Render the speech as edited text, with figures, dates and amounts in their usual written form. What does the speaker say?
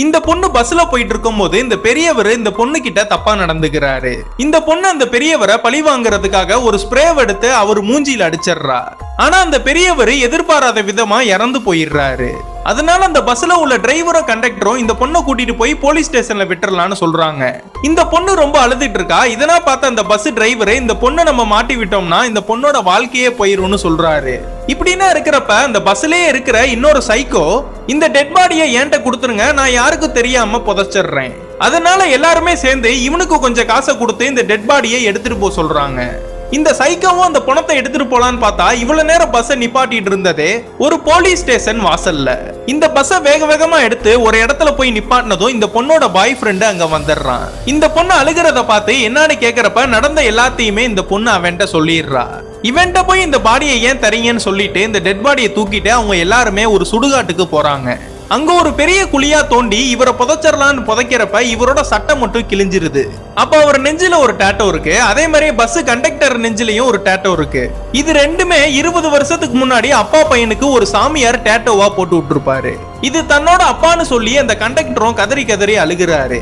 இந்த பொண்ணு பஸ்ல போயிட்டு இருக்கும் போது இந்த பெரியவர் இந்த பொண்ணு கிட்ட தப்பா நடந்துக்கிறாரு. இந்த பொண்ணு அந்த பெரியவரை பழி வாங்குறதுக்காக ஒரு ஸ்ப்ரே எடுத்து அவர் மூஞ்சில அடிச்சிடுறா. ஆனா அந்த பெரியவர் எதிர்பாராத விதமா இறந்து போயிடுறாரு. அதனால அந்த பஸ்ல உள்ள டிரைவரும் கண்டக்டரும் இந்த பொண்ணை கூட்டிட்டு போய் போலீஸ் ஸ்டேஷன்ல விட்டுறலாம்னு சொல்றாங்க. இந்த பொண்ணு ரொம்ப அழுதுட்டு இருக்கா. இதெல்லாம் பார்த்த அந்த பஸ் டிரைவர் இந்த பொண்ணை நம்ம மாட்டி விட்டோம்னா இந்த பொண்ணோட வாழ்க்கையே போயிரும்னு சொல்றாரு. இப்படின்னா இருக்கிறப்ப அந்த பஸ்லயே இருக்கிற இன்னொரு சைக்கோ இந்த டெட் பாடியை என்கிட்ட கொடுத்துருங்க, நான் யாருக்கும் தெரியாம புதைச்சிடுறேன். அதனால எல்லாருமே சேர்ந்து இவனுக்கு கொஞ்சம் காசை கொடுத்து இந்த டெட் பாடியை எடுத்துட்டு போக சொல்றாங்க. இந்த சைக்கோவும் அந்த பணத்தை எடுத்துட்டு போலான்னு பார்த்தா இவ்வளவு நேரம் பஸ்ஸை நிப்பாட்டிட்டு இருந்ததே ஒரு போலீஸ் ஸ்டேஷன் வாசல்ல. இந்த பஸ்ஸை வேக வேகமா எடுத்து ஒரு இடத்துல போய் நிப்பாட்டினதும் இந்த பொண்ணோட பாய் ஃப்ரெண்டு அங்க வந்துடுறான். இந்த பொண்ணு அழுகிறத பார்த்து என்னன்னு கேக்குறப்ப நடந்த எல்லாத்தையுமே இந்த பொண்ணு அவன்கிட்ட சொல்லிடுறா. இவன்ட்ட போய் இந்த பாடியை ஏன் தரீங்கன்னு சொல்லிட்டு இந்த டெட் பாடியை தூக்கிட்டு அவங்க எல்லாருமே ஒரு சுடுகாட்டுக்கு போறாங்க. அங்க ஒரு பெரிய குழியா தோண்டி இவரை புதைச்சிடலான்னு புதைக்கிறப்ப இவரோட சட்டை மட்டும் கிழிஞ்சிருது. அப்ப அவர் நெஞ்சில ஒரு டேட்டோ இருக்கு. அதே மாதிரி பஸ் கண்டக்டர் நெஞ்சிலையும் ஒரு டேட்டோ இருக்கு. இது ரெண்டுமே 20 வருஷத்துக்கு முன்னாடி அப்பா பையனுக்கு ஒரு சாமியார் டேட்டோவா போட்டு விட்டுருப்பாரு. இது தன்னோட அப்பான்னு சொல்லி அந்த கண்டக்டரும் கதறி கதறி அழுகிறாரு.